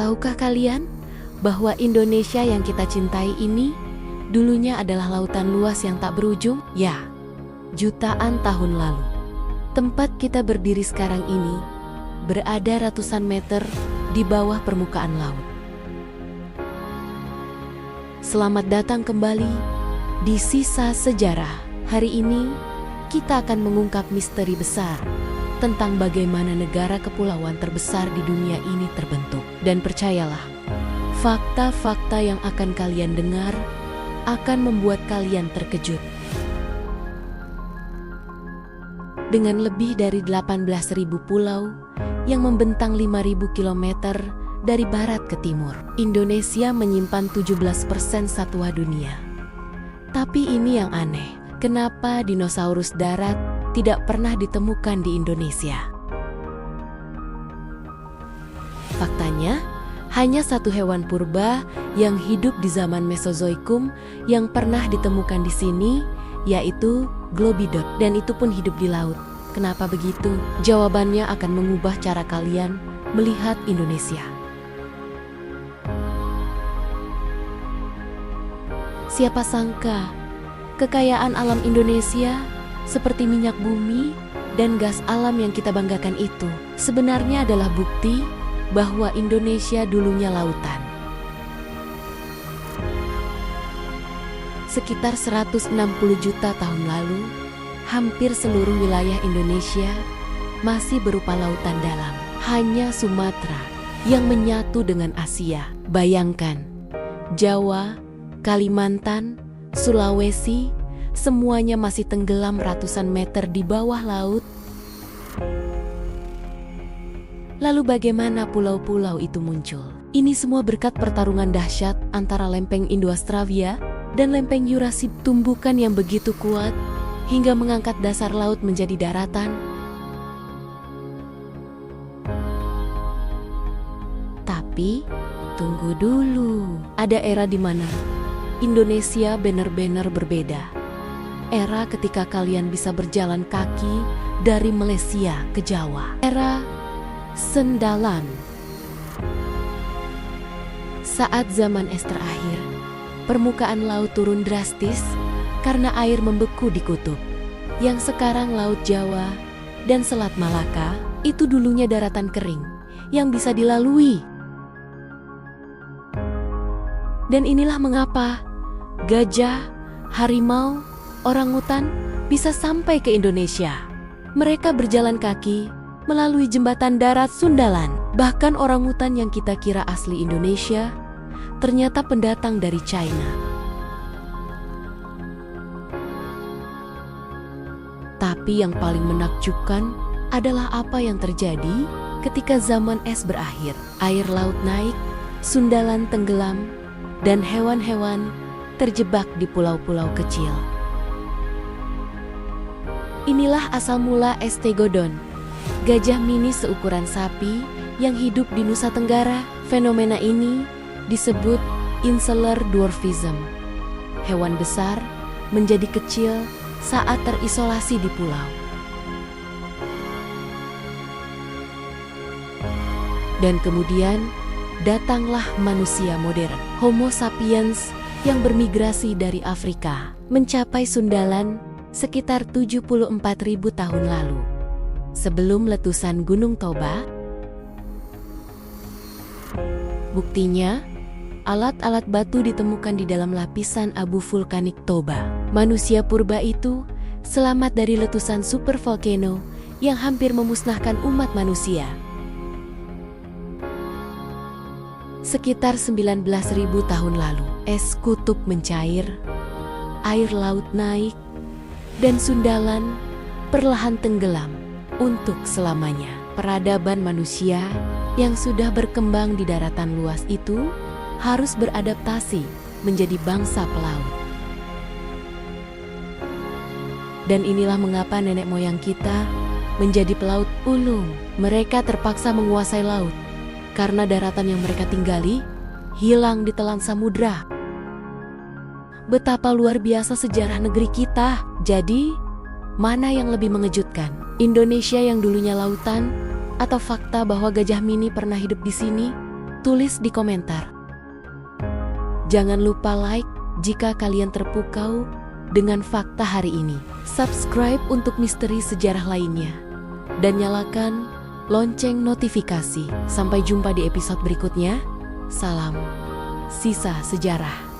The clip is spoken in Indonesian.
Tahukah kalian bahwa Indonesia yang kita cintai ini dulunya adalah lautan luas yang tak berujung? Ya, jutaan tahun lalu. Tempat kita berdiri sekarang ini berada ratusan meter di bawah permukaan laut. Selamat datang kembali di Sisa Sejarah. Hari ini kita akan mengungkap misteri besar tentang bagaimana negara kepulauan terbesar di dunia ini terbentuk. Dan percayalah, fakta-fakta yang akan kalian dengar akan membuat kalian terkejut. Dengan lebih dari 18.000 pulau yang membentang 5.000 km dari barat ke timur, Indonesia menyimpan 17% satwa dunia. Tapi ini yang aneh, kenapa dinosaurus darat tidak pernah ditemukan di Indonesia? Faktanya, hanya satu hewan purba yang hidup di zaman Mesozoikum yang pernah ditemukan di sini, yaitu Globidot, dan itu pun hidup di laut. Kenapa begitu? Jawabannya akan mengubah cara kalian melihat Indonesia. Siapa sangka kekayaan alam Indonesia seperti minyak bumi dan gas alam yang kita banggakan itu sebenarnya adalah bukti bahwa Indonesia dulunya lautan. Sekitar 160 juta tahun lalu, hampir seluruh wilayah Indonesia masih berupa lautan dalam. Hanya Sumatera yang menyatu dengan Asia. Bayangkan, Jawa, Kalimantan, Sulawesi, semuanya masih tenggelam ratusan meter di bawah laut. Lalu bagaimana pulau-pulau itu muncul? Ini semua berkat pertarungan dahsyat antara lempeng Indo-Australia dan lempeng Eurasia, tumbukan yang begitu kuat hingga mengangkat dasar laut menjadi daratan. Tapi, tunggu dulu. Ada era di mana Indonesia benar-benar berbeda. Era ketika kalian bisa berjalan kaki dari Malaysia ke Jawa. Era Sendalan. Saat zaman es terakhir, permukaan laut turun drastis karena air membeku di kutub. Yang sekarang Laut Jawa dan Selat Malaka itu dulunya daratan kering yang bisa dilalui. Dan inilah mengapa gajah, harimau, orangutan bisa sampai ke Indonesia. Mereka berjalan kaki melalui jembatan darat Sundalan. Bahkan orangutan yang kita kira asli Indonesia ternyata pendatang dari China. Tapi yang paling menakjubkan adalah apa yang terjadi ketika zaman es berakhir. Air laut naik, Sundalan tenggelam, dan hewan-hewan terjebak di pulau-pulau kecil. Inilah asal mula Stegodon, gajah mini seukuran sapi yang hidup di Nusa Tenggara. Fenomena ini disebut insular dwarfism. Hewan besar menjadi kecil saat terisolasi di pulau. Dan kemudian datanglah manusia modern, Homo sapiens, yang bermigrasi dari Afrika mencapai Sundalan sekitar 74.000 tahun lalu. Sebelum letusan Gunung Toba. Buktinya, alat-alat batu ditemukan di dalam lapisan abu vulkanik Toba. Manusia purba itu selamat dari letusan supervolcano yang hampir memusnahkan umat manusia. Sekitar 19.000 tahun lalu, es kutub mencair, air laut naik, dan Sundalan perlahan tenggelam untuk selamanya. Peradaban manusia yang sudah berkembang di daratan luas itu harus beradaptasi menjadi bangsa pelaut. Dan inilah mengapa nenek moyang kita menjadi pelaut ulung. Mereka terpaksa menguasai laut karena daratan yang mereka tinggali hilang ditelan samudra. Betapa luar biasa sejarah negeri kita. Jadi, mana yang lebih mengejutkan? Indonesia yang dulunya lautan atau fakta bahwa gajah mini pernah hidup di sini? Tulis di komentar. Jangan lupa like jika kalian terpukau dengan fakta hari ini. Subscribe untuk misteri sejarah lainnya. Dan nyalakan lonceng notifikasi. Sampai jumpa di episode berikutnya. Salam sisa sejarah.